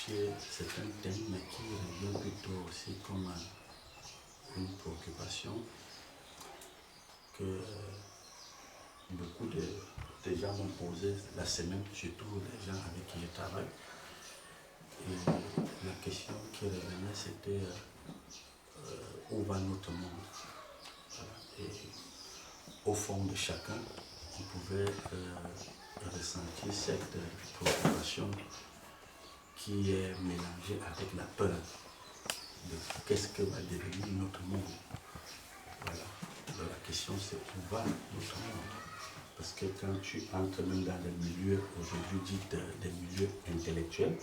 c'est un thème qui revient plutôt aussi comme une préoccupation que beaucoup de gens m'ont posé la semaine, surtout les gens avec qui je travaille. Et la question qui revenait, c'était où va notre monde? Voilà. Et au fond de chacun, on pouvait ressentir cette préoccupation qui est mélangée avec la peur de qu'est-ce que va devenir notre monde. Voilà. Alors la question c'est où va notre monde? Parce que quand tu entres même dans des milieux aujourd'hui dits des milieux intellectuels,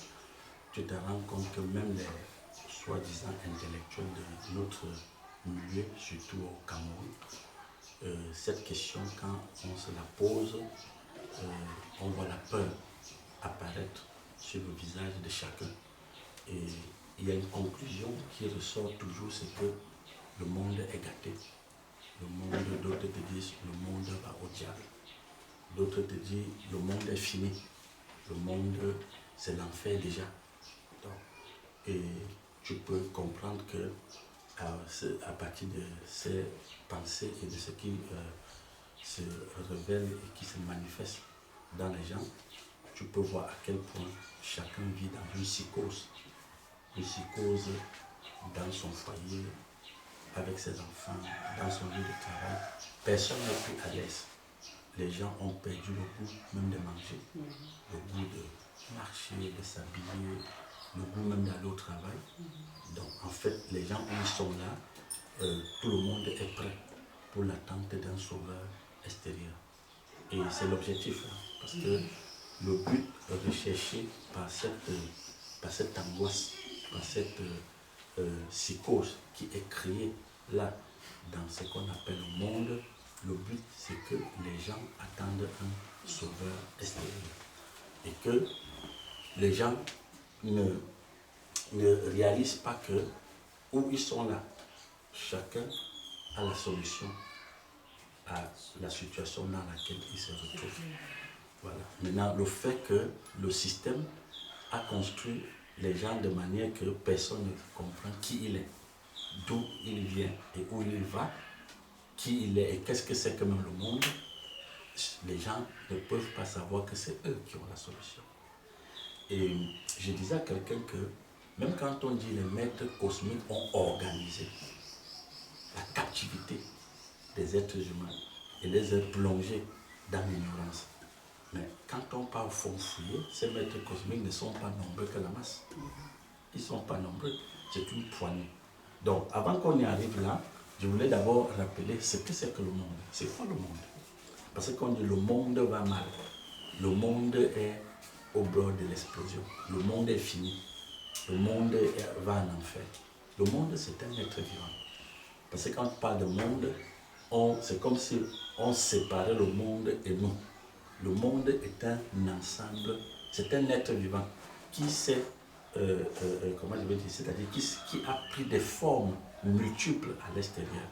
tu te rends compte que même les soi-disant intellectuels de notre milieu, surtout au Cameroun, cette question, quand on se la pose, on voit la peur apparaître sur le visage de chacun. Et il y a une conclusion qui ressort toujours, c'est que le monde est gâté. Le monde, d'autres te disent, le monde va au diable. D'autres te disent, le monde est fini. Le monde, c'est l'enfer déjà. Donc, et tu peux comprendre que à partir de ces pensées et de ce qui se révèle et qui se manifeste dans les gens, tu peux voir à quel point chacun vit dans une psychose dans son foyer, avec ses enfants, dans son lieu de travail. Personne n'est plus à l'aise. Les gens ont perdu le goût même de manger, le goût de marcher, de s'habiller, le goût même d'aller au travail. Donc en fait, les gens où ils sont là, tout le monde est prêt pour l'attente d'un sauveur extérieur. Et c'est l'objectif, hein, parce que le but recherché par cette angoisse, par cette psychose qui est créée là, dans ce qu'on appelle le monde, le but c'est que les gens attendent un sauveur extérieur. Et que les gens ne réalisent pas que où ils sont là, chacun a la solution à la situation dans laquelle il se retrouve. Voilà. Maintenant, le fait que le système a construit les gens de manière que personne ne comprend qui il est, d'où il vient et où il va, qui il est et qu'est-ce que c'est que même le monde, les gens ne peuvent pas savoir que c'est eux qui ont la solution. Et je disais à quelqu'un que même quand on dit les maîtres cosmiques ont organisé la captivité des êtres humains et les a plongés dans l'ignorance, mais quand on part au fond fouiller, ces maîtres cosmiques ne sont pas nombreux que la masse. Ils ne sont pas nombreux, c'est une poignée. Donc, avant qu'on y arrive là, je voulais d'abord rappeler ce que c'est que le monde. C'est quoi le monde? Parce qu'on dit le monde va mal. Le monde est au bord de l'explosion. Le monde est fini. Le monde va en enfer. Le monde, c'est un être vivant. Parce que quand on parle de monde, c'est comme si on séparait le monde et nous. Le monde est un ensemble, c'est un être vivant qui s'est, comment je vais dire, c'est-à-dire qui a pris des formes multiples à l'extérieur,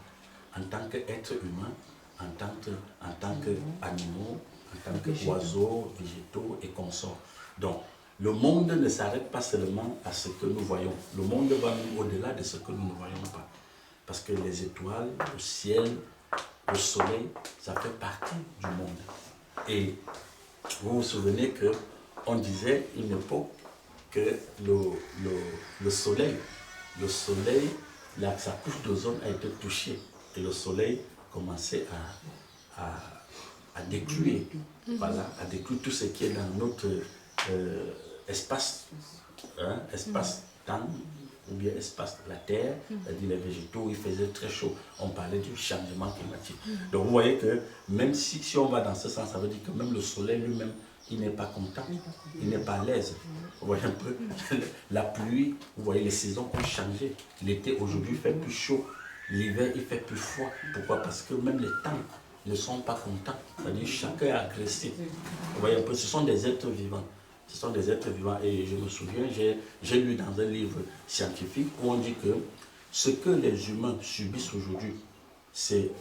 en tant qu'être humain, en tant qu'animaux, en tant qu'oiseaux, végétaux et consorts. Donc, le monde ne s'arrête pas seulement à ce que nous voyons. Le monde va même au-delà de ce que nous ne voyons pas. Parce que les étoiles, le ciel, le soleil, ça fait partie du monde. Et vous vous souvenez qu'on disait une époque que le soleil, sa couche d'ozone a été touchée et le soleil commençait à détruire, voilà, à détruire tout ce qui est dans notre espace, hein, espace-temps, ou bien espace de la terre, c'est-à-dire les végétaux, il faisait très chaud. On parlait du changement climatique. Donc vous voyez que même si on va dans ce sens, ça veut dire que même le soleil lui-même, il n'est pas content, il n'est pas à l'aise. Vous voyez un peu, la pluie, vous voyez les saisons ont changé. L'été aujourd'hui il fait plus chaud, l'hiver il fait plus froid. Pourquoi? Parce que même les temps ne sont pas contents. C'est-à-dire chacun est agressé. Vous voyez un peu, ce sont des êtres vivants. Ce sont des êtres vivants et je me souviens, j'ai lu dans un livre scientifique où on dit que ce que les humains subissent aujourd'hui, c'est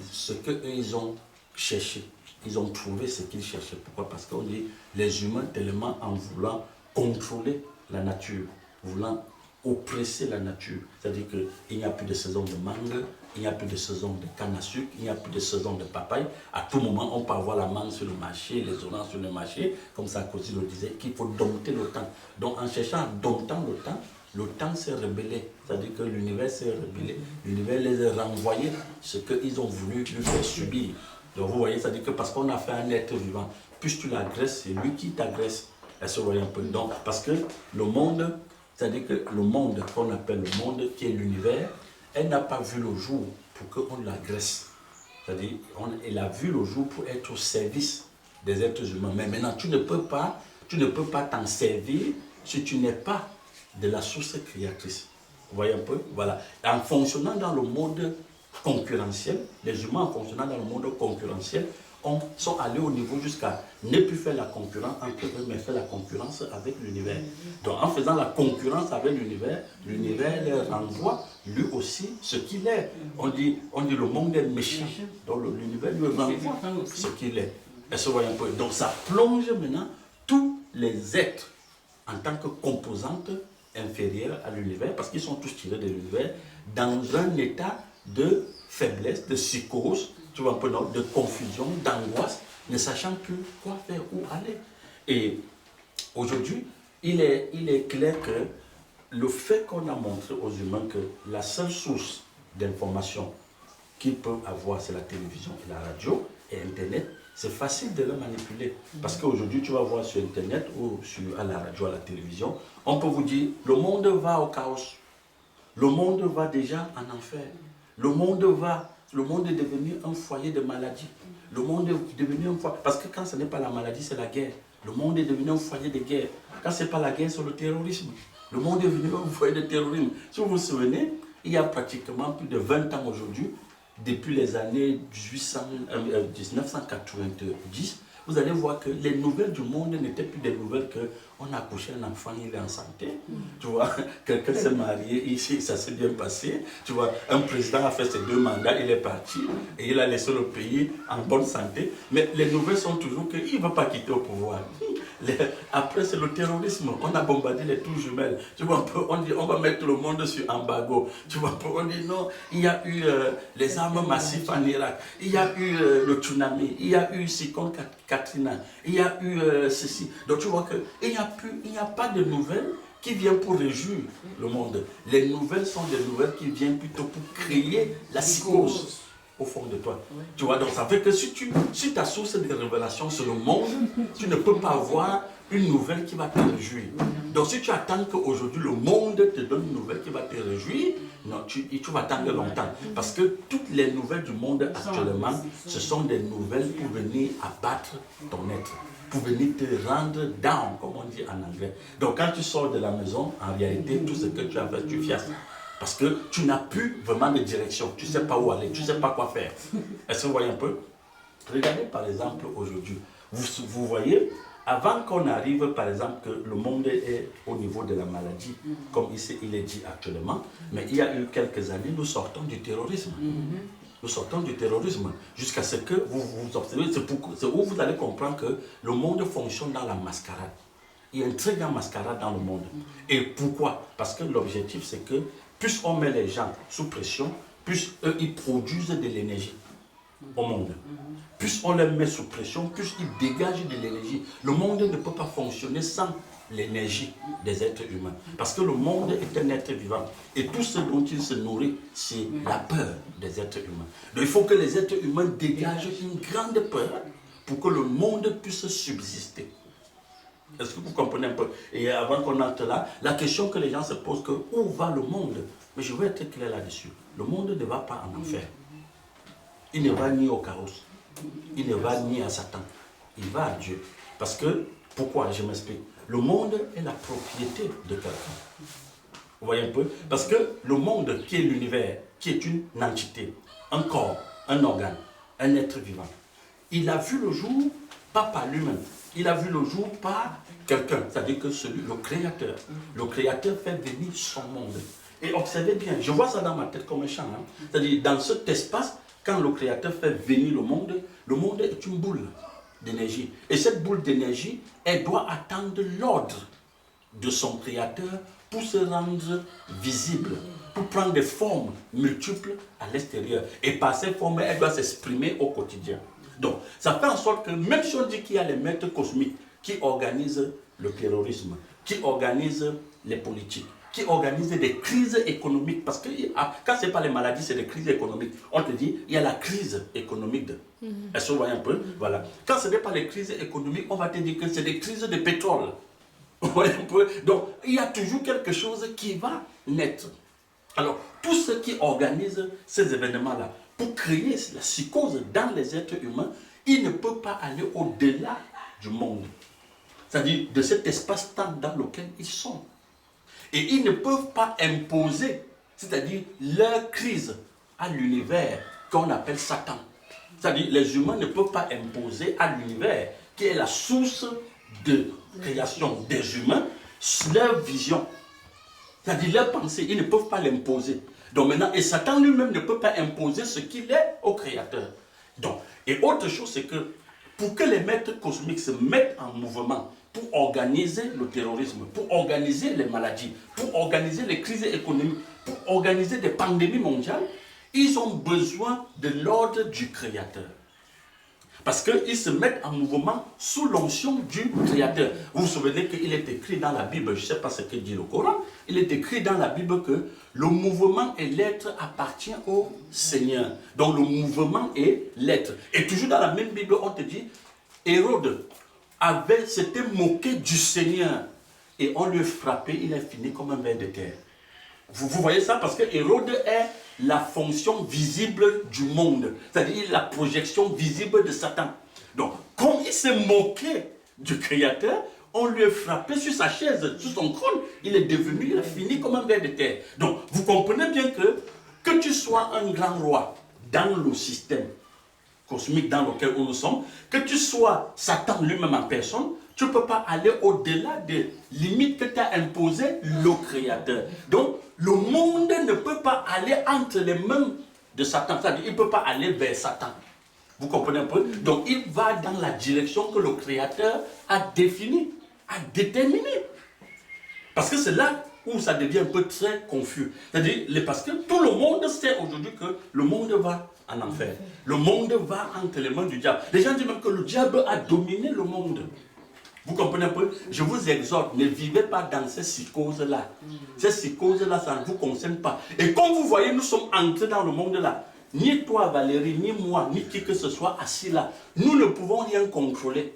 ce qu'ils ont cherché. Ils ont trouvé ce qu'ils cherchaient. Pourquoi? Parce qu'on dit les humains, tellement en voulant contrôler la nature, voulant oppresser la nature. C'est-à-dire qu'il n'y a plus de saison de mangue, il n'y a plus de saison de canne à sucre, il n'y a plus de saison de papaye. À tout moment, on peut avoir la mangue sur le marché, les oranges sur le marché, comme Sarkozy le disait, qu'il faut dompter le temps. Donc en cherchant à dompter le temps s'est rebellé. C'est-à-dire que l'univers s'est rebellé. L'univers les a renvoyés ce qu'ils ont voulu lui faire subir. Donc vous voyez, c'est-à-dire que parce qu'on a fait un être vivant, plus tu l'agresses, c'est lui qui t'agresse. Elle se voit un peu. Donc, parce que le monde, c'est-à-dire que le monde qu'on appelle le monde, qui est l'univers, elle n'a pas vu le jour pour qu'on l'agresse. C'est-à-dire, elle a vu le jour pour être au service des êtres humains. Mais maintenant, tu ne peux pas t'en servir si tu n'es pas de la source créatrice. Vous voyez un peu? Voilà. En fonctionnant dans le monde concurrentiel, les humains en fonctionnant dans le monde concurrentiel, sont allés au niveau jusqu'à ne plus faire la concurrence entre eux, mais faire la concurrence avec l'univers. Donc en faisant la concurrence avec l'univers, l'univers leur renvoie lui aussi ce qu'il est. On dit le monde est méchant, donc l'univers lui renvoie ce qu'il est. Elle se voit un peu. Donc ça plonge maintenant tous les êtres en tant que composantes inférieures à l'univers, parce qu'ils sont tous tirés de l'univers, dans un état de faiblesse, de psychose, tu vois un peu, de confusion, d'angoisse, ne sachant plus quoi faire, où aller. Et aujourd'hui, il est clair que le fait qu'on a montré aux humains que la seule source d'information qu'ils peuvent avoir, c'est la télévision et la radio et Internet, c'est facile de le manipuler. Parce qu'aujourd'hui, tu vas voir sur Internet ou à la radio, à la télévision, on peut vous dire, le monde va au chaos. Le monde va déjà en enfer. Le monde est devenu un foyer de maladie. Le monde est devenu un foyer. Parce que quand ce n'est pas la maladie, c'est la guerre. Le monde est devenu un foyer de guerre. Quand ce n'est pas la guerre, c'est le terrorisme. Le monde est devenu un foyer de terrorisme. Si vous vous souvenez, il y a pratiquement plus de 20 ans aujourd'hui, depuis les années 1990, vous allez voir que les nouvelles du monde n'étaient plus des nouvelles qu'on a accouché un enfant, il est en santé. Tu vois, quelqu'un s'est marié, ici, ça s'est bien passé. Tu vois, un président a fait ses 2 mandats, il est parti et il a laissé le pays en bonne santé. Mais les nouvelles sont toujours qu'il ne va pas quitter au pouvoir. Après, c'est le terrorisme. On a bombardé les tours jumelles. Tu vois, on dit on va mettre le monde sur embargo. Tu vois, on dit non, il y a eu les armes massives en Irak. Il y a eu le tsunami. Il y a eu cyclone Katrina. Il y a eu ceci. Donc tu vois qu'il n'y a pas de nouvelles qui viennent pour réjouir le monde. Les nouvelles sont des nouvelles qui viennent plutôt pour créer la psychose au fond de toi. Oui. Tu vois, donc ça fait que si ta source de révélation c'est le monde, tu ne peux pas avoir une nouvelle qui va te réjouir. Donc si tu attends qu'aujourd'hui le monde te donne une nouvelle qui va te réjouir, non, tu vas attendre longtemps. Parce que toutes les nouvelles du monde actuellement, ce sont des nouvelles pour venir abattre ton être, pour venir te rendre down, comme on dit en anglais. Donc quand tu sors de la maison, en réalité, tout ce que tu as fait, tu fiasses. Parce que tu n'as plus vraiment de direction, tu ne sais pas où aller, tu ne sais pas quoi faire. Est-ce que vous voyez un peu? Regardez par exemple aujourd'hui, vous voyez, avant qu'on arrive par exemple que le monde est au niveau de la maladie, comme il est dit actuellement, mais il y a eu quelques années, nous sortons du terrorisme. Nous sortons du terrorisme jusqu'à ce que vous observez, c'est où vous allez comprendre que le monde fonctionne dans la mascarade. Il y a une très grande mascarade dans le monde. Et pourquoi? Parce que l'objectif c'est que plus on met les gens sous pression, plus eux, ils produisent de l'énergie au monde. Plus on les met sous pression, plus ils dégagent de l'énergie. Le monde ne peut pas fonctionner sans l'énergie des êtres humains. Parce que le monde est un être vivant. Et tout ce dont il se nourrit, c'est la peur des êtres humains. Donc il faut que les êtres humains dégagent une grande peur pour que le monde puisse subsister. Est-ce que vous comprenez un peu? Et avant qu'on entre là, la question que les gens se posent, que où va le monde? Mais je vais être clair là-dessus. Le monde ne va pas en enfer. Il ne va ni au chaos. Il ne va ni à Satan. Il va à Dieu. Parce que, pourquoi? Je m'explique. Le monde est la propriété de quelqu'un. Vous voyez un peu? Parce que le monde qui est l'univers, qui est une entité, un corps, un organe, un être vivant, il a vu le jour, pas par lui-même. Il a vu le jour par quelqu'un, c'est-à-dire que le Créateur. Le Créateur fait venir son monde. Et observez bien, je vois ça dans ma tête comme un champ. C'est-à-dire, dans cet espace, quand le Créateur fait venir le monde est une boule d'énergie. Et cette boule d'énergie, elle doit attendre l'ordre de son créateur pour se rendre visible, pour prendre des formes multiples à l'extérieur. Et par ces formes, elle doit s'exprimer au quotidien. Donc, ça fait en sorte que même si on dit qu'il y a les maîtres cosmiques qui organisent le terrorisme, qui organisent les politiques, qui organisent des crises économiques, parce que quand ce n'est pas les maladies, c'est des crises économiques. On te dit, il y a la crise économique. Est-ce que vous voyez un peu? Voilà. Quand ce n'est pas les crises économiques, on va te dire que c'est des crises de pétrole. Vous voyez un peu? Donc, il y a toujours quelque chose qui va naître. Alors, tous ceux qui organisent ces événements-là, pour créer la psychose dans les êtres humains, ils ne peuvent pas aller au-delà du monde. C'est-à-dire de cet espace-temps dans lequel ils sont. Et ils ne peuvent pas imposer, c'est-à-dire leur crise à l'univers qu'on appelle Satan. C'est-à-dire les humains ne peuvent pas imposer à l'univers, qui est la source de création des humains, leur vision. C'est-à-dire leur pensée, ils ne peuvent pas l'imposer. Donc maintenant, et Satan lui-même ne peut pas imposer ce qu'il est au Créateur. Donc, et autre chose, c'est que pour que les maîtres cosmiques se mettent en mouvement, pour organiser le terrorisme, pour organiser les maladies, pour organiser les crises économiques, pour organiser des pandémies mondiales, ils ont besoin de l'ordre du Créateur. Parce qu'ils se mettent en mouvement sous l'onction du Créateur. Vous vous souvenez qu'il est écrit dans la Bible, je ne sais pas ce que dit le Coran, il est écrit dans la Bible que le mouvement et l'être appartient au Seigneur. Donc le mouvement et l'être. Et toujours dans la même Bible, on te dit, Hérode s'était moqué du Seigneur et on lui frappait, il est fini comme un ver de terre. Vous voyez ça? Parce que Hérode est la fonction visible du monde, c'est-à-dire la projection visible de Satan. Donc, comme il s'est moqué du Créateur, on lui a frappé sur sa chaise, sur son trône, il est devenu, il a fini comme un ver de terre. Donc, vous comprenez bien que tu sois un grand roi dans le système cosmique dans lequel nous sommes, que tu sois Satan lui-même en personne, tu ne peux pas aller au-delà des limites que tu as imposées le Créateur. Donc, le monde ne peut pas aller entre les mains de Satan. C'est-à-dire, il ne peut pas aller vers Satan. Vous comprenez un peu? Donc, il va dans la direction que le Créateur a définie, a déterminée. Parce que c'est là où ça devient un peu très confus. C'est-à-dire, parce que tout le monde sait aujourd'hui que le monde va en enfer. Le monde va entre les mains du diable. Les gens disent même que le diable a dominé le monde. Vous comprenez un peu? Je vous exhorte, ne vivez pas dans ces psychoses-là. Ces psychoses-là, ça ne vous concerne pas. Et comme vous voyez, nous sommes entrés dans le monde-là. Ni toi, Valérie, ni moi, ni qui que ce soit assis là. Nous ne pouvons rien contrôler.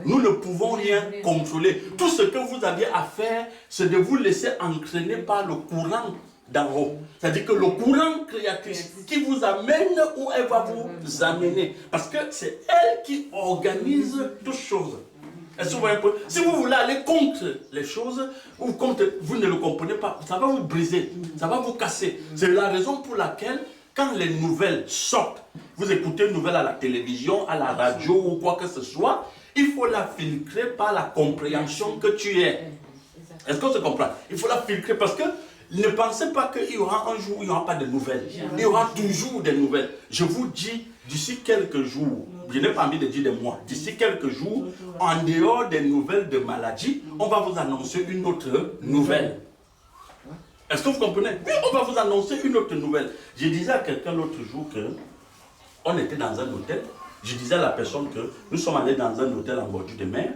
Nous ne pouvons rien contrôler. Tout ce que vous aviez à faire, c'est de vous laisser entraîner par le courant d'en haut. C'est-à-dire que le courant créatrice qui vous amène où elle va vous amener. Parce que c'est elle qui organise toutes choses. Est-ce que vous voyez un peu? Si vous voulez aller contre les choses, ou contre, vous ne le comprenez pas, ça va vous briser, ça va vous casser. C'est la raison pour laquelle, quand les nouvelles sortent, vous écoutez une nouvelle à la télévision, à la radio ou quoi que ce soit, il faut la filtrer par la compréhension que tu es. Est-ce qu'on se comprend? Il faut la filtrer parce que ne pensez pas qu'il y aura un jour où il n'y aura pas de nouvelles. Il y aura toujours des nouvelles. Je vous dis, d'ici quelques jours, je n'ai pas envie de dire des mois, d'ici quelques jours, en dehors des nouvelles de maladie, on va vous annoncer une autre nouvelle. Est-ce que vous comprenez? Oui, on va vous annoncer une autre nouvelle. Je disais à quelqu'un l'autre jour qu'on était dans un hôtel. Je disais à la personne que nous sommes allés dans un hôtel en bordure de mer.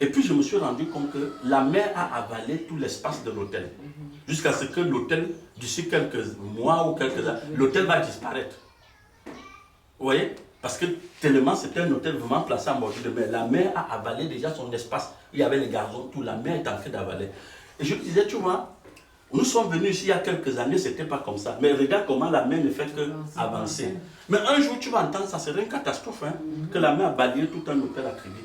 Et puis je me suis rendu compte que la mer a avalé tout l'espace de l'hôtel. Jusqu'à ce que l'hôtel, d'ici quelques mois ou quelques années, l'hôtel va disparaître. Vous voyez? Parce que tellement c'était un hôtel vraiment placé en bordure de mer. La mer a avalé déjà son espace. Il y avait les gazons, tout. La mer est en train d'avaler. Et je me disais, tu vois, nous sommes venus ici il y a quelques années, ce n'était pas comme ça. Mais regarde comment la mer ne fait qu'avancer. Mais un jour, tu vas entendre, ça serait une catastrophe, hein, que la mer a balayé tout un hôtel à Kribi.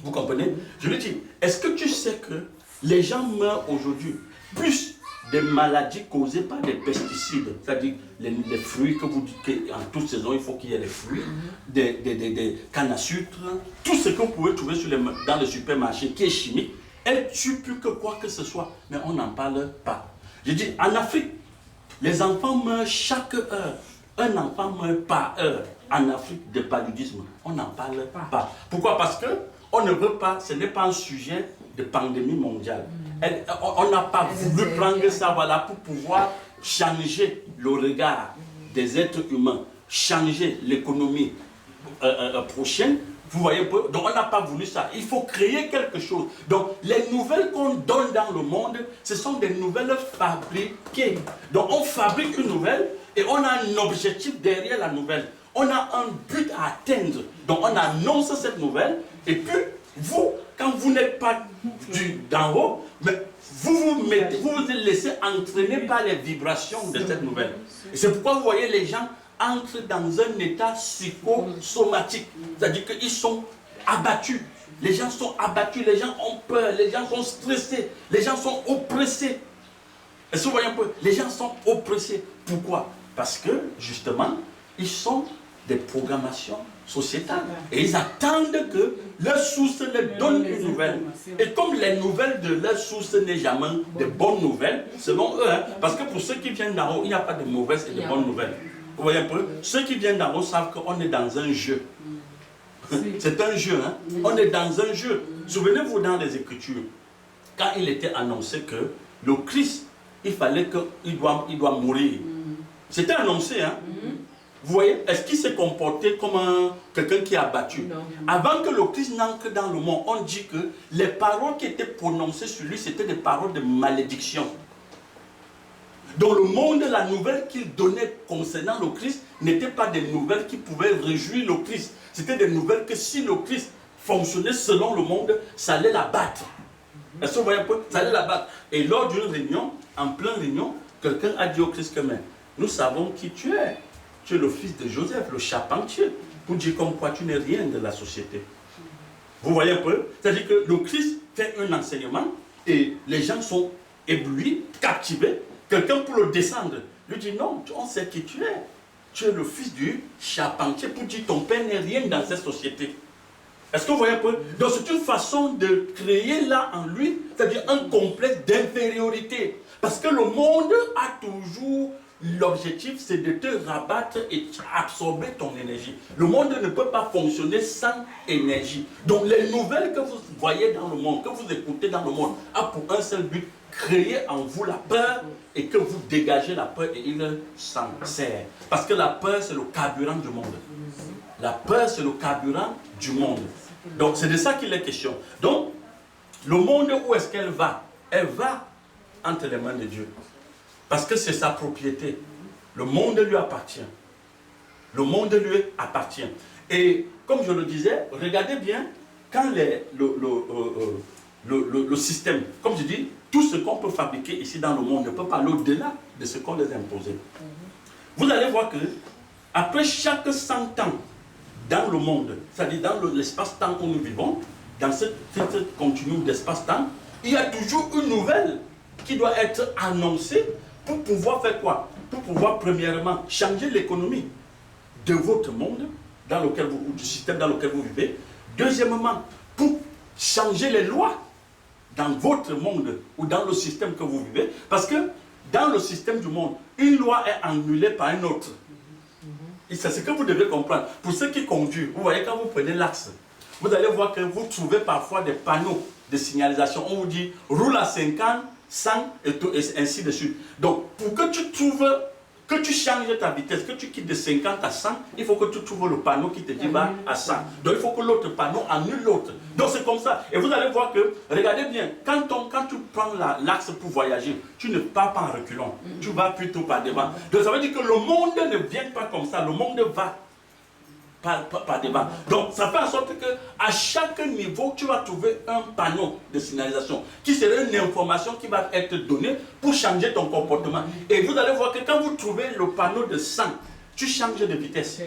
Vous comprenez? Je lui dis, est-ce que tu sais que les gens meurent aujourd'hui plus des maladies causées par des pesticides, c'est-à-dire les fruits que vous dites qu'en toute saison, il faut qu'il y ait les fruits, des cannes à sucre, tout ce que vous pouvez trouver dans les supermarchés qui est chimique, elle tue plus que quoi que ce soit, mais on n'en parle pas. Je dis, en Afrique, les enfants meurent chaque heure. Un enfant meurt par heure. En Afrique, de paludisme, on n'en parle pas. Pourquoi? Parce que on ne veut pas, ce n'est pas un sujet de pandémie mondiale. On n'a pas voulu prendre ça voilà, pour pouvoir changer le regard des êtres humains, changer l'économie prochaine. Vous voyez, donc on n'a pas voulu ça. Il faut créer quelque chose. Donc les nouvelles qu'on donne dans le monde, ce sont des nouvelles fabriquées. Donc on fabrique une nouvelle et on a un objectif derrière la nouvelle. On a un but à atteindre. Donc on annonce cette nouvelle et puis vous, quand vous n'êtes pas d'en haut, mais vous vous laissez entraîner par les vibrations de cette nouvelle. Et c'est pourquoi vous voyez les gens entrent dans un état psychosomatique. C'est-à-dire qu'ils sont abattus. Les gens sont abattus, les gens ont peur, les gens sont stressés, les gens sont oppressés. Est-ce que vous voyez un peu? Les gens sont oppressés. Pourquoi? Parce que, justement, ils sont des programmations sociétales. Et ils attendent que leur source leur donne une nouvelle. Et comme les nouvelles de leur source n'est jamais de bonnes nouvelles, selon eux, hein, parce que pour ceux qui viennent d'en haut, il n'y a pas de mauvaises et de bonnes nouvelles. Vous voyez un peu? Ceux qui viennent d'en haut savent qu'on est dans un jeu. C'est un jeu, hein? On est dans un jeu. Souvenez-vous dans les Écritures, quand il était annoncé que le Christ, il fallait qu'il doit mourir. C'était annoncé, hein? Vous voyez, est-ce qu'il s'est comporté comme quelqu'un qui a battu? Avant que le Christ n'entre dans le monde, on dit que les paroles qui étaient prononcées sur lui, c'était des paroles de malédiction. Dans le monde, la nouvelle qu'il donnait concernant le Christ n'était pas des nouvelles qui pouvaient réjouir le Christ. C'était des nouvelles que si le Christ fonctionnait selon le monde, ça allait l'abattre. Est-ce que vous voyez un peu? Ça allait l'abattre. Et lors d'une réunion, en pleine réunion, quelqu'un a dit au Christ que nous savons qui tu es. Tu es le fils de Joseph, le charpentier, pour dire comme quoi tu n'es rien de la société. Vous voyez un peu? C'est-à-dire que le Christ fait un enseignement et les gens sont éblouis, captivés. Quelqu'un pour le descendre lui dit non, on sait qui tu es. Tu es le fils du charpentier pour dire ton père n'est rien dans cette société. Est-ce que vous voyez un peu? Donc c'est une façon de créer là en lui, c'est-à-dire un complexe d'infériorité. Parce que le monde a toujours l'objectif, c'est de te rabattre et absorber ton énergie. Le monde ne peut pas fonctionner sans énergie. Donc les nouvelles que vous voyez dans le monde, que vous écoutez dans le monde, a pour un seul but, créer en vous la peur et que vous dégagez la peur et il s'en sert. Parce que la peur, c'est le carburant du monde. La peur, c'est le carburant du monde. Donc c'est de ça qu'il est question. Donc, le monde, où est-ce qu'elle va? Elle va entre les mains de Dieu. Parce que c'est sa propriété. Le monde lui appartient. Le monde lui appartient. Et comme je le disais, regardez bien, quand le système, comme je dis, tout ce qu'on peut fabriquer ici dans le monde ne peut pas aller au-delà de ce qu'on les a imposé. Vous allez voir que après chaque 100 ans dans le monde, c'est-à-dire dans l'espace-temps où nous vivons, dans cette continuum d'espace-temps, il y a toujours une nouvelle qui doit être annoncée pour pouvoir faire quoi? Pour pouvoir premièrement changer l'économie de votre monde, dans lequel du système dans lequel vous vivez. Deuxièmement, pour changer les lois dans votre monde ou dans le système que vous vivez. Parce que dans le système du monde, une loi est annulée par une autre. Et c'est ce que vous devez comprendre. Pour ceux qui conduisent, vous voyez quand vous prenez l'axe, vous allez voir que vous trouvez parfois des panneaux de signalisation. On vous dit roule à 50, 100 et ainsi de suite. Donc pour que tu trouves, que tu changes ta vitesse, que tu quittes de 50 à 100, il faut que tu trouves le panneau qui te dit va à 100. Donc il faut que l'autre panneau annule l'autre. Donc c'est comme ça. Et vous allez voir que, regardez bien, quand tu prends l'axe pour voyager, tu ne pars pas en reculant. Tu vas plutôt par devant. Donc ça veut dire que le monde ne vient pas comme ça. Le monde va par devant. Donc ça fait en sorte que à chaque niveau, tu vas trouver un panneau de signalisation qui serait une information qui va être donnée pour changer ton comportement. Et vous allez voir que quand vous trouvez le panneau de 100, tu changes de vitesse.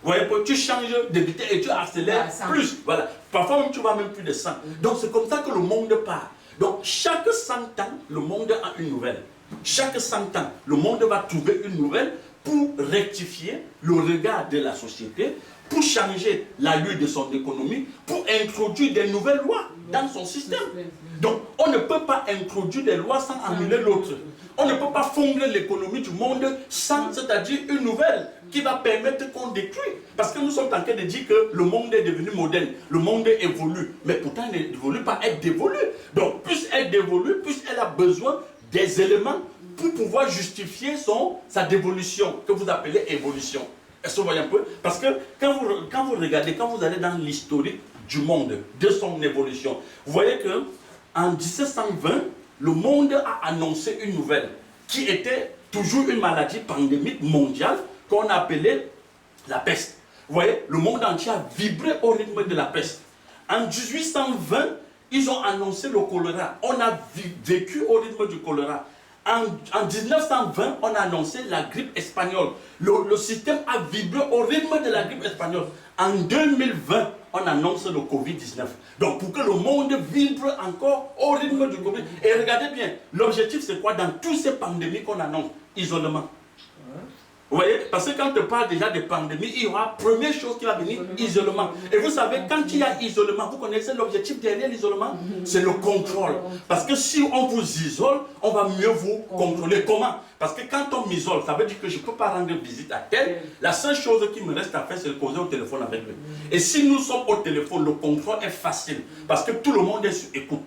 Vous voyez, tu changes de vitesse et tu accélères plus. Voilà. Parfois même tu vas même plus de 100. Donc c'est comme ça que le monde part. Donc chaque 100 ans, le monde a une nouvelle. Chaque 100 ans, le monde va trouver une nouvelle pour rectifier le regard de la société, pour changer l'allure de son économie, pour introduire des nouvelles lois dans son système. Donc, on ne peut pas introduire des lois sans annuler l'autre. On ne peut pas fondre l'économie du monde sans, c'est-à-dire une nouvelle qui va permettre qu'on détruise. Parce que nous sommes en train de dire que le monde est devenu moderne, le monde évolue. Mais pourtant, il n'évolue pas, elle dévolue. Donc, plus elle dévolue, plus elle a besoin des éléments pour pouvoir justifier sa dévolution, que vous appelez évolution. Est-ce que vous voyez un peu? Parce que quand vous regardez, quand vous allez dans l'historique du monde, de son évolution, vous voyez que en 1720, le monde a annoncé une nouvelle qui était toujours une maladie pandémique mondiale qu'on appelait la peste. Vous voyez, le monde entier a vibré au rythme de la peste. En 1820, ils ont annoncé le choléra. On a vécu au rythme du choléra. En 1920, on a annoncé la grippe espagnole. Le système a vibré au rythme de la grippe espagnole. En 2020, on annonce le Covid-19. Donc, pour que le monde vibre encore au rythme du Covid. Et regardez bien, l'objectif c'est quoi dans toutes ces pandémies qu'on annonce? Isolement. Vous voyez, parce que quand on parle déjà de pandémie, il y aura première chose qui va venir, isolement. Et vous savez, quand il y a isolement, vous connaissez l'objectif derrière l'isolement? C'est le contrôle. Parce que si on vous isole, on va mieux vous contrôler. Comment? Parce que quand on m'isole, ça veut dire que je ne peux pas rendre visite à tel. La seule chose qui me reste à faire, c'est de causer au téléphone avec lui. Et si nous sommes au téléphone, le contrôle est facile. Parce que tout le monde est sur écoute.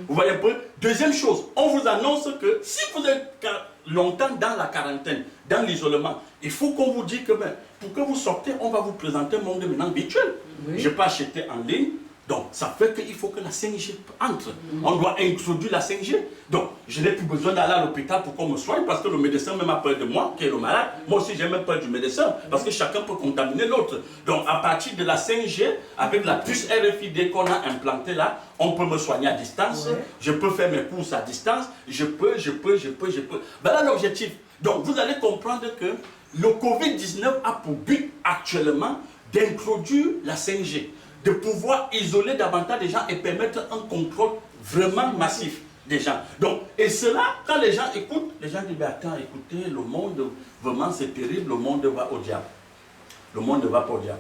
Vous voyez un peu? Deuxième chose, on vous annonce que si vous êtes longtemps dans la quarantaine, dans l'isolement, il faut qu'on vous dise que pour que vous sortez, on va vous présenter un monde maintenant virtuel. Oui. Je peux acheter en ligne. Donc, ça fait qu'il faut que la 5G entre. On doit introduire la 5G. Donc, je n'ai plus besoin d'aller à l'hôpital pour qu'on me soigne parce que le médecin même a peur de moi, qui est le malade. Moi aussi, j'ai même peur du médecin parce que chacun peut contaminer l'autre. Donc, à partir de la 5G, avec la puce RFID qu'on a implantée là, on peut me soigner à distance. Ouais. Je peux faire mes courses à distance. Je peux. Voilà l'objectif. Donc, vous allez comprendre que le Covid-19 a pour but actuellement d'introduire la 5G. De pouvoir isoler davantage des gens et permettre un contrôle vraiment massif des gens. Donc, et cela, quand les gens écoutent, les gens disent, attends, écoutez, le monde, vraiment c'est terrible, le monde va au diable. Le monde ne va pas au diable.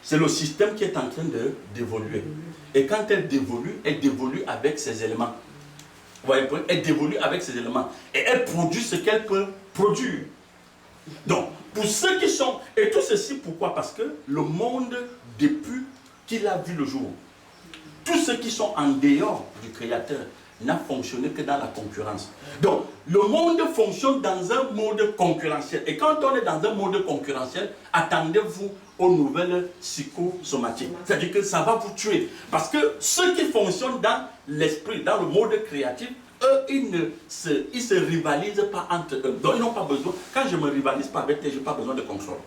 C'est le système qui est en train d'évoluer. Et quand elle dévolue avec ses éléments. Vous voyez, elle dévolue avec ses éléments. Et elle produit ce qu'elle peut produire. Donc, pour ceux qui sont... Et tout ceci, pourquoi? Parce que le monde, depuis qu'il a vu le jour, tous ceux qui sont en dehors du Créateur n'a fonctionné que dans la concurrence. Donc, le monde fonctionne dans un mode concurrentiel. Et quand on est dans un mode concurrentiel, attendez-vous aux nouvelles psychosomatiques. C'est-à-dire que ça va vous tuer. Parce que ceux qui fonctionnent dans l'esprit, dans le mode créatif, eux, ils ne se rivalisent pas entre eux. Donc, ils n'ont pas besoin. Quand je ne me rivalise pas avec eux, je n'ai pas besoin de contrôle.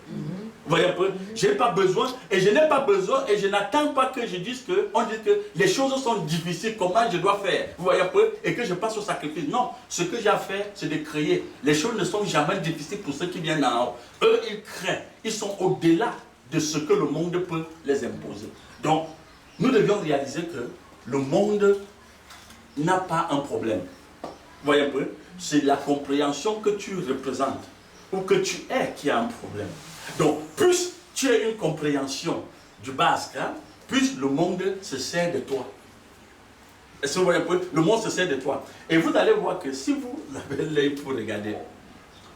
Vous voyez un peu? Je n'ai pas besoin, et je n'ai pas besoin, et je n'attends pas que je dise que, on dit que les choses sont difficiles, comment je dois faire? Vous voyez un peu? Et que je passe au sacrifice. Non, ce que j'ai à faire, c'est de créer. Les choses ne sont jamais difficiles pour ceux qui viennent en haut. Eux, ils créent. Ils sont au-delà de ce que le monde peut les imposer. Donc, nous devions réaliser que le monde n'a pas un problème. Vous voyez un peu? C'est la compréhension que tu représentes ou que tu es qui a un problème. Donc, plus tu as une compréhension du Bas-Ascan, plus le monde se sert de toi. Est-ce que vous voyez un peu? Le monde se sert de toi. Et vous allez voir que si vous avez l'œil pour regarder,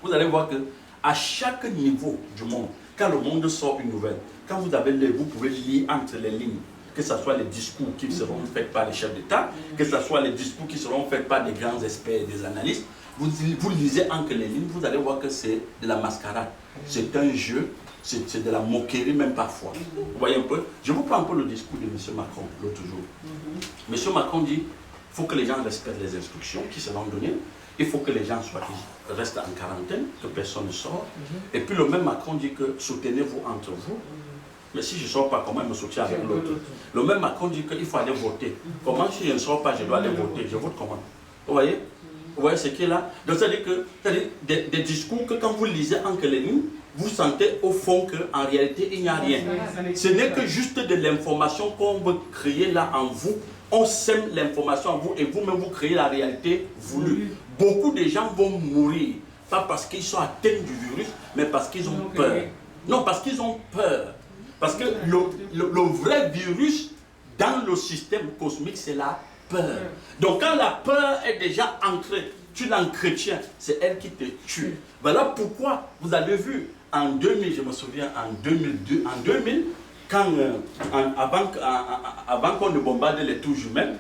vous allez voir que à chaque niveau du monde, quand le monde sort une nouvelle, quand vous avez l'œil, vous pouvez lire entre les lignes. Que ce soit les discours qui seront faits par les chefs d'État, que ce soit les discours qui seront faits par des grands experts, des analystes, vous lisez entre les lignes, vous allez voir que c'est de la mascarade. C'est un jeu, c'est de la moquerie même parfois. Vous voyez un peu? Je vous prends un peu le discours de M. Macron l'autre jour. M. Macron dit, il faut que les gens respectent les instructions qui seront données, il faut que les gens restent en quarantaine, que personne ne sort. Et puis le même Macron dit que soutenez-vous entre vous. Mais si je ne sors pas, comment il me soutient avec l'autre? Le même Macron dit qu'il faut aller voter. Comment si je ne sors pas, je dois aller voter? Je vote comment? Vous voyez? Vous voyez ce qui est là? Donc, c'est-à-dire que des discours que quand vous lisez entre les lignes, vous sentez au fond qu'en réalité, il n'y a rien. Ce n'est que juste de l'information qu'on veut créer là en vous. On sème l'information en vous et vous-même vous créez la réalité voulue. Beaucoup de gens vont mourir, pas parce qu'ils sont atteints du virus, mais parce qu'ils ont peur. Non, parce qu'ils ont peur. Parce que le vrai virus dans le système cosmique, c'est la peur. Donc quand la peur est déjà entrée, tu l'entretiens, c'est elle qui te tue. Voilà pourquoi vous avez vu en 2000, je me souviens, en 2002, en 2000, quand, avant qu'on ne bombarde les tours jumelles,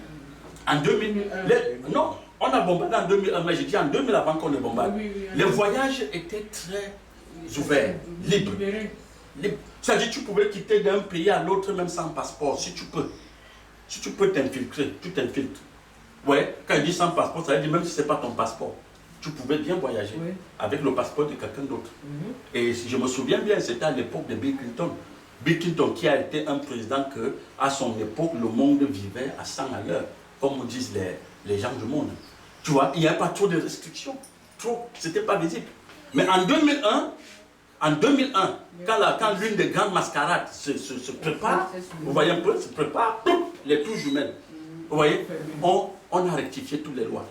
en 2000, non, on a bombardé en 2001, mais j'ai dit en 2000 avant qu'on ne bombarde. Les voyages étaient très ouverts, libres. C'est-à-dire que tu pouvais quitter d'un pays à l'autre même sans passeport, si tu peux. Si tu peux t'infiltrer, tu t'infiltres. Ouais, quand il dit sans passeport, ça veut dire même si ce n'est pas ton passeport, tu pouvais bien voyager avec le passeport de quelqu'un d'autre. Et je me souviens bien, c'était à l'époque de Bill Clinton. Bill Clinton qui a été un président que, à son époque, le monde vivait à 100 à l'heure, comme disent les gens du monde. Tu vois, il n'y avait pas trop de restrictions. Trop, c'était pas visible. Mais en 2001, quand l'une des grandes mascarades se prépare, vous voyez un peu, se prépare, les tours jumelles. Vous voyez, on a rectifié toutes les lois.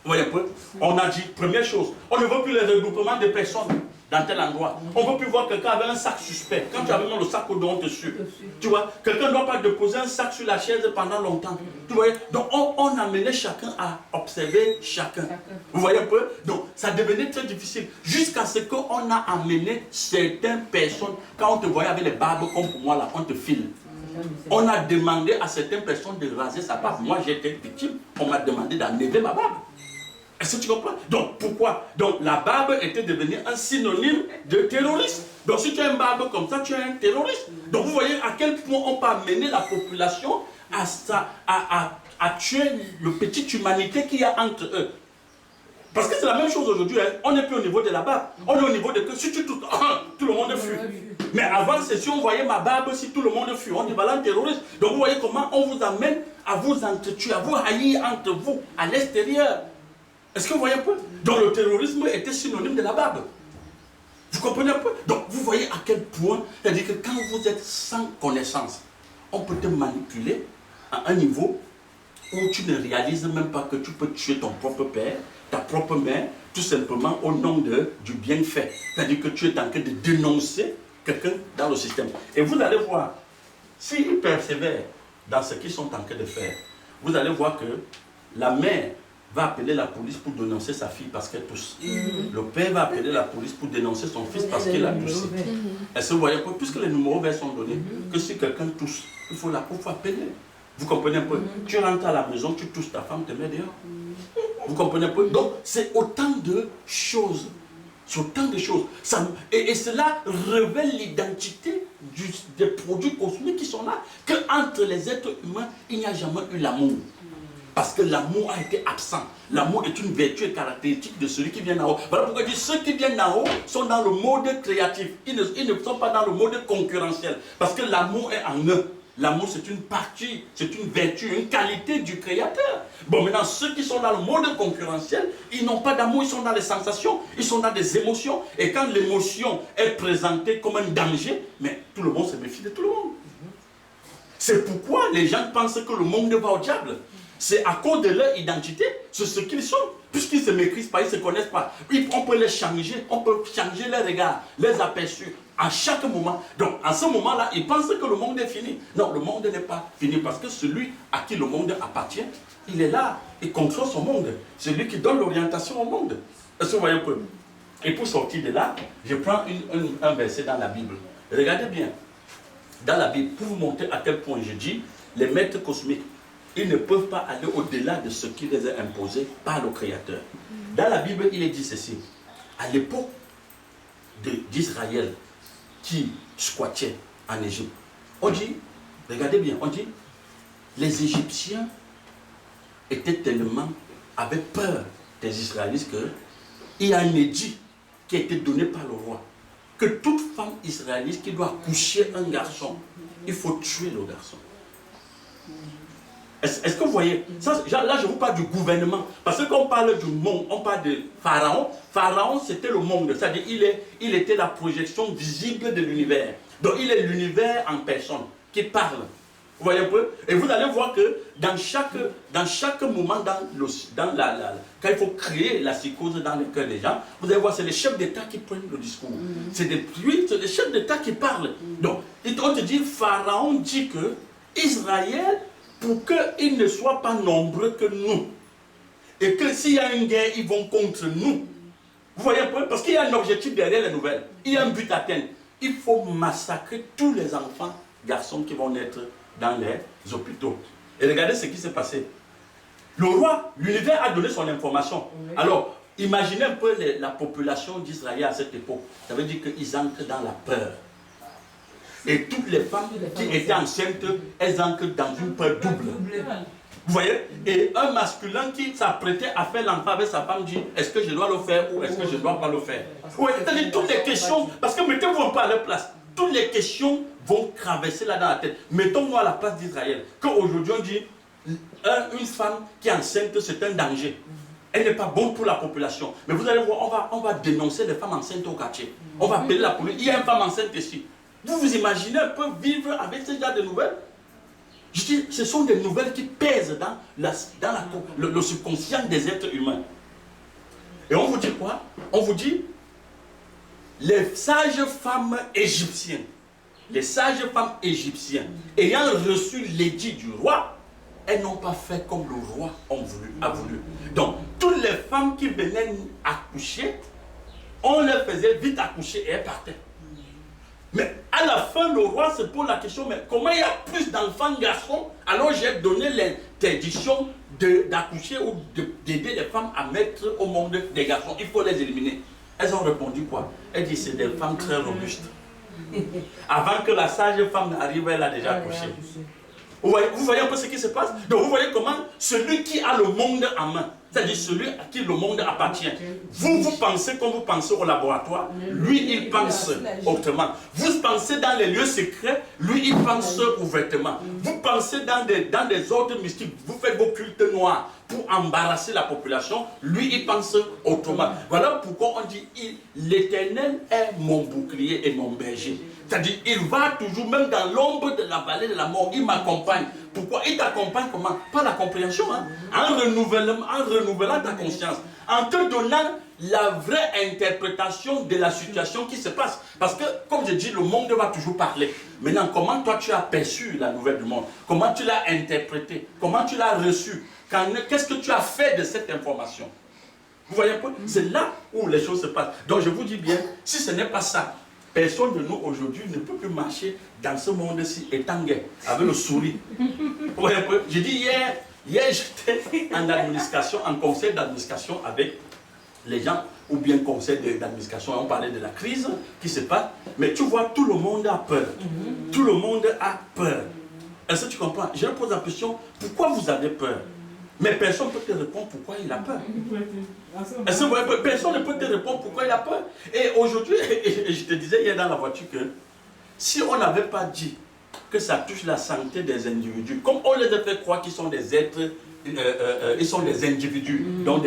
Vous voyez un peu, on a dit, première chose, on ne veut plus les regroupements de personnes dans tel endroit. On ne veut plus voir quelqu'un avec un sac suspect. Quand tu as vraiment le sac au dos, on te suit. Tu vois, quelqu'un ne doit pas déposer un sac sur la chaise pendant longtemps. Tu vois, donc on amenait chacun à observer chacun. Vous voyez un peu, donc ça devenait très difficile. Jusqu'à ce qu'on a amené certaines personnes, quand on te voyait avec les barbes comme pour moi là, on te file. On a demandé à certaines personnes de raser sa barbe. Moi j'étais victime, on m'a demandé d'enlever ma barbe. Est-ce que tu comprends? Donc, pourquoi? Donc, la barbe était devenue un synonyme de terroriste. Donc, si tu as une barbe comme ça, tu es un terroriste. Donc, vous voyez à quel point on peut amener la population à tuer le petit humanité qu'il y a entre eux. Parce que c'est la même chose aujourd'hui. Hein. On n'est plus au niveau de la barbe. On est au niveau de que si tu touches, tout le monde fuit. Mais avant, c'est si on voyait ma barbe, si tout le monde fuit. On dit voilà un terroriste. Donc, vous voyez comment on vous amène à vous entretuer, à vous haïr entre vous, à l'extérieur. Est-ce que vous voyez un peu? Donc le terrorisme était synonyme de la barbe. Vous comprenez un peu? Donc vous voyez à quel point, c'est-à-dire que quand vous êtes sans connaissance, on peut te manipuler à un niveau où tu ne réalises même pas que tu peux tuer ton propre père, ta propre mère, tout simplement au nom du bienfait. C'est-à-dire que tu es en train de dénoncer quelqu'un dans le système. Et vous allez voir, s'ils persévèrent dans ce qu'ils sont en train de faire, vous allez voir que la mère va appeler la police pour dénoncer sa fille parce qu'elle tousse. Le père va appeler la police pour dénoncer son fils parce qu'il a toussé. Est-ce que vous voyez, puisque les numéros verts sont donnés, que si quelqu'un tousse, il faut appeler. Vous comprenez un peu? Tu rentres à la maison, tu tousses ta femme, te mets dehors. Vous comprenez un peu? Donc, c'est autant de choses. C'est autant de choses. Et cela révèle l'identité des produits cosmiques qui sont là, qu'entre les êtres humains, il n'y a jamais eu l'amour. Parce que l'amour a été absent. L'amour est une vertu et caractéristique de celui qui vient d'en haut. Voilà pourquoi je dis ceux qui viennent d'en haut sont dans le mode créatif. Ils ne sont pas dans le mode concurrentiel. Parce que l'amour est en eux. L'amour, c'est une partie, c'est une vertu, une qualité du Créateur. Bon, maintenant, ceux qui sont dans le mode concurrentiel, ils n'ont pas d'amour, ils sont dans les sensations, ils sont dans des émotions. Et quand l'émotion est présentée comme un danger, mais tout le monde se méfie de tout le monde. C'est pourquoi les gens pensent que le monde va au diable. C'est à cause de leur identité, c'est ce qu'ils sont. Puisqu'ils ne se maîtrisent pas, ils ne se connaissent pas. On peut les changer, on peut changer leurs regards, les aperçus, à chaque moment. Donc, à ce moment-là, ils pensent que le monde est fini. Non, le monde n'est pas fini parce que celui à qui le monde appartient, il est là, il contrôle son monde. C'est lui qui donne l'orientation au monde. Est-ce que vous voyez un peu? Et pour sortir de là, je prends un verset dans la Bible. Regardez bien. Dans la Bible, pour vous montrer à quel point je dis, les maîtres cosmiques, ils ne peuvent pas aller au-delà de ce qui les est imposé par le Créateur. Dans la Bible, il est dit ceci. À l'époque d'Israël qui squattait en Égypte, on dit, regardez bien, on dit, les Égyptiens avaient peur des Israélites qu'il y a un édit qui a été donné par le roi, que toute femme israélite qui doit coucher un garçon, il faut tuer le garçon. Est-ce que vous voyez ça, là, je vous parle du gouvernement. Parce que quand on parle du monde, on parle de Pharaon. Pharaon, c'était le monde. C'est-à-dire il était la projection visible de l'univers. Donc, il est l'univers en personne qui parle. Vous voyez un peu? Et vous allez voir que dans chaque moment, quand il faut créer la psychose dans le cœur des gens, vous allez voir, c'est les chefs d'État qui prennent le discours. C'est les chefs d'État qui parlent. Donc, on te dit, Pharaon dit que Israël, pour qu'ils ne soient pas nombreux que nous, et que s'il y a une guerre, ils vont contre nous. Vous voyez un peu? Parce qu'il y a un objectif derrière les nouvelles. Il y a un but à atteindre. Il faut massacrer tous les enfants, garçons qui vont naître dans les hôpitaux. Et regardez ce qui s'est passé. Le roi, l'univers a donné son information. Alors, imaginez un peu la population d'Israël à cette époque. Ça veut dire qu'ils entrent dans la peur. Et toutes les femmes qui étaient enceintes, elles entrent dans une peur double. Vous voyez? Et un masculin qui s'apprêtait à faire l'enfant avec sa femme dit, est-ce que je dois le faire ou est-ce que je ne dois pas le faire? Oui, c'est-à-dire toutes les questions, parce que mettez-vous un peu à leur place. Toutes les questions vont traverser là dans la tête. Mettons-nous à la place d'Israël. Qu'aujourd'hui on dit, une femme qui est enceinte, c'est un danger. Elle n'est pas bonne pour la population. Mais vous allez voir, on va dénoncer les femmes enceintes au quartier. On va appeler la police. Il y a une femme enceinte ici. Vous vous imaginez un peu vivre avec ce genre de nouvelles? Je dis, ce sont des nouvelles qui pèsent dans le subconscient des êtres humains. Et on vous dit quoi? On vous dit, les sages femmes égyptiennes, ayant reçu l'édit du roi, elles n'ont pas fait comme le roi a voulu. Donc, toutes les femmes qui venaient accoucher, on les faisait vite accoucher et elles partaient. Mais à la fin, le roi se pose la question, mais comment il y a plus d'enfants garçons? Alors j'ai donné l'interdiction d'accoucher ou d'aider les femmes à mettre au monde des garçons. Il faut les éliminer. Elles ont répondu quoi? Elles disent c'est des femmes très robustes. Avant que la sage femme n'arrive, elle a déjà accouché. Vous voyez un peu ce qui se passe? Donc vous voyez comment celui qui a le monde en main, c'est-à-dire celui à qui le monde appartient, vous pensez comme vous pensez au laboratoire, lui il pense autrement. Vous pensez dans les lieux secrets, lui il pense ouvertement. Vous pensez dans des ordres mystiques, vous faites vos cultes noirs pour embarrasser la population, lui il pense autrement. Voilà pourquoi on dit l'Éternel est mon bouclier et mon berger. C'est-à-dire, il va toujours, même dans l'ombre de la vallée de la mort, il m'accompagne. Pourquoi? Il t'accompagne comment? Par la compréhension, hein? En renouvelant ta conscience, en te donnant la vraie interprétation de la situation qui se passe. Parce que, comme je dis, le monde va toujours parler. Maintenant, comment toi tu as perçu la nouvelle du monde? Comment tu l'as interprétée? Comment tu l'as reçue? Qu'est-ce que tu as fait de cette information? Vous voyez un peu? C'est là où les choses se passent. Donc je vous dis bien, si ce n'est pas ça, personne de nous aujourd'hui ne peut plus marcher dans ce monde-ci étant gay, avec le sourire. Vous voyez un peu? J'ai dit hier j'étais en administration, en conseil d'administration avec les gens, ou bien conseil d'administration, on parlait de la crise qui se passe, mais tu vois, tout le monde a peur. Tout le monde a peur. Est-ce que tu comprends? Je me pose la question, pourquoi vous avez peur? Mais personne ne peut te répondre pourquoi il a peur. Personne ne peut te répondre pourquoi il a peur. Et aujourd'hui, je te disais hier dans la voiture que si on n'avait pas dit que ça touche la santé des individus, comme on les a fait croire qu'ils sont des êtres, ils sont des individus, donc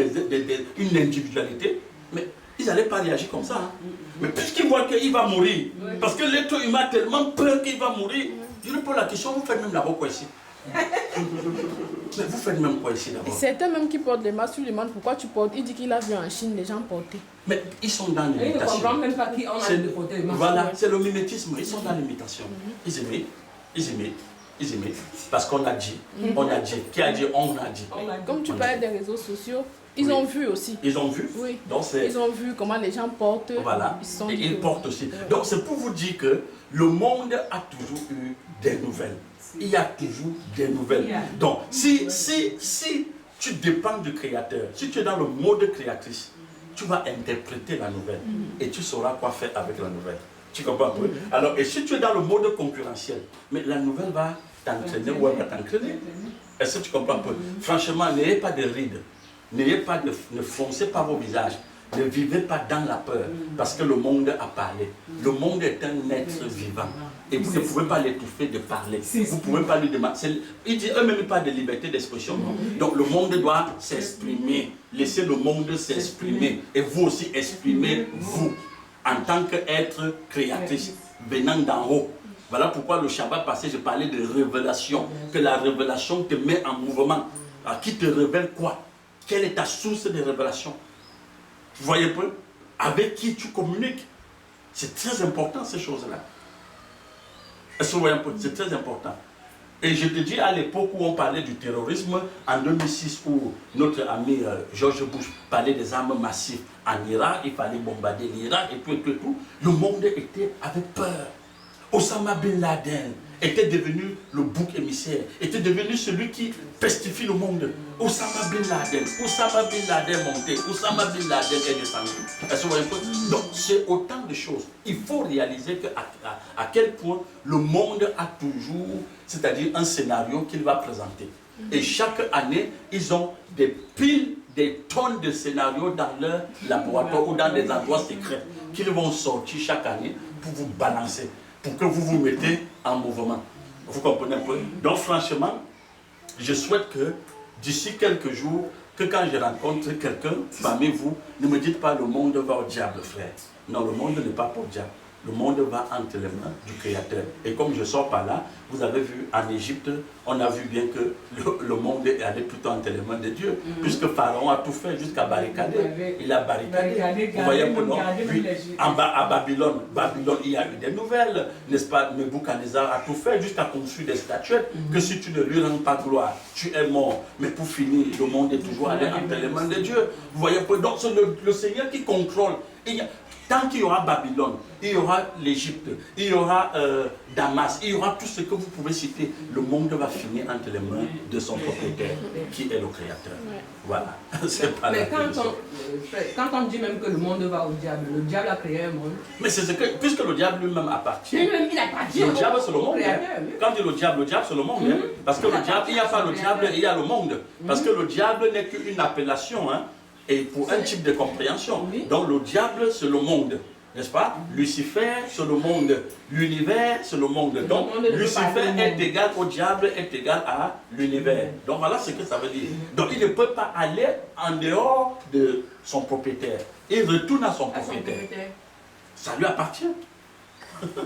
une individualité, mais ils n'allaient pas réagir comme ça. Hein. Mais puisqu'ils voient qu'il va mourir, parce que l'être humain a tellement peur qu'il va mourir, je lui pose la question, vous faites même là-bas quoi ici? Mais vous faites même quoi ici d'abord? Certains même qui portent les masques, tu lui demandes pourquoi tu portes. Il dit qu'il a vu en Chine les gens porter. Mais ils sont dans l'imitation. Ils ne comprennent même pas qui on a de porter les masques. Voilà, c'est le mimétisme. Ils sont dans l'imitation. Ils imitent. Parce qu'on a dit. On a dit. Qui a dit? On a dit. Comme tu parlais des réseaux sociaux, ils ont vu aussi. Ils ont vu? Oui. Donc ils ont vu comment les gens portent. Voilà. Et ils portent aussi. Donc c'est pour vous dire que le monde a toujours eu des nouvelles. Il y a toujours des nouvelles. Donc, si tu dépends du Créateur, si tu es dans le mode créatrice, tu vas interpréter la nouvelle et tu sauras quoi faire avec la nouvelle. Tu comprends un peu? Alors, et si tu es dans le mode concurrentiel, mais la nouvelle va t'entraîner ou elle va t'entraîner. Est-ce que tu comprends un peu? Franchement, n'ayez pas de rides, ne foncez pas vos visages. Ne vivez pas dans la peur, parce que le monde a parlé. Le monde est un être vivant. Et vous ne pouvez pas l'étouffer de parler. Vous ne pouvez pas lui demander. Il dit eux-mêmes pas de liberté d'expression. Donc le monde doit s'exprimer. Laissez le monde s'exprimer. Et vous aussi exprimez-vous en tant qu'être créatrice, venant d'en haut. Voilà pourquoi le Shabbat passé, je parlais de révélation. Que la révélation te met en mouvement. Alors, qui te révèle quoi? Quelle est ta source de révélation? Vous voyez un peu? Avec qui tu communiques? C'est très important ces choses-là. Est-ce que vous voyez un peu? C'est très important. Et je te dis, à l'époque où on parlait du terrorisme, en 2006, où notre ami George Bush parlait des armes massives en Irak, il fallait bombarder l'Irak et tout, le monde avait peur. Osama Bin Laden était devenu le bouc émissaire, était devenu celui qui pestifie le monde. Osama Bin Laden monté, Osama Bin Laden est descendu. Donc c'est autant de choses. Il faut réaliser à quel point le monde a toujours, c'est-à-dire un scénario qu'il va présenter. Et chaque année, ils ont des piles, des tonnes de scénarios dans leur laboratoire ou dans des endroits secrets qu'ils vont sortir chaque année pour vous balancer, pour que vous vous mettez en mouvement. Vous comprenez un peu? Donc franchement, je souhaite que d'ici quelques jours, que quand je rencontre quelqu'un parmi vous, ne me dites pas le monde va au diable, frère. Non, le monde n'est pas pour le diable. Le monde va entre les mains du Créateur. Et comme je sors par là, vous avez vu en Égypte, on a vu bien que le monde est allé plutôt entre les mains de Dieu. Puisque Pharaon a tout fait jusqu'à barricader. Il a barricadé. Vous voyez pour nous. Puis à Babylone, il y a eu des nouvelles. N'est-ce pas? Nebuchadnezzar a tout fait jusqu'à construire des statuettes. Que si tu ne lui rends pas gloire, tu es mort. Mais pour finir, le monde est toujours allé entre les mains de Dieu. Vous voyez pour nous. Donc c'est le Seigneur qui contrôle. Tant qu'il y aura Babylone, il y aura l'Égypte, il y aura Damas, il y aura tout ce que vous pouvez citer, le monde va finir entre les mains de son propriétaire, qui est le Créateur. Voilà. Mais quand on dit même que le monde va au diable a créé un monde. Mais c'est ce que, puisque le diable lui-même appartient. Lui-même, il appartient. Le diable c'est le monde. Quand il dit le diable c'est le monde. Parce que le diable, il n'y a pas le diable, il y a le monde. Parce que le diable n'est qu'une appellation. Et pour un type de compréhension. Donc le diable, c'est le monde, n'est-ce pas? Lucifer, c'est le monde. L'univers, c'est le monde. Donc Lucifer est égal au diable, est égal à l'univers. Donc voilà ce que ça veut dire. Donc il ne peut pas aller en dehors de son propriétaire. Il retourne à son propriétaire. Ça lui appartient.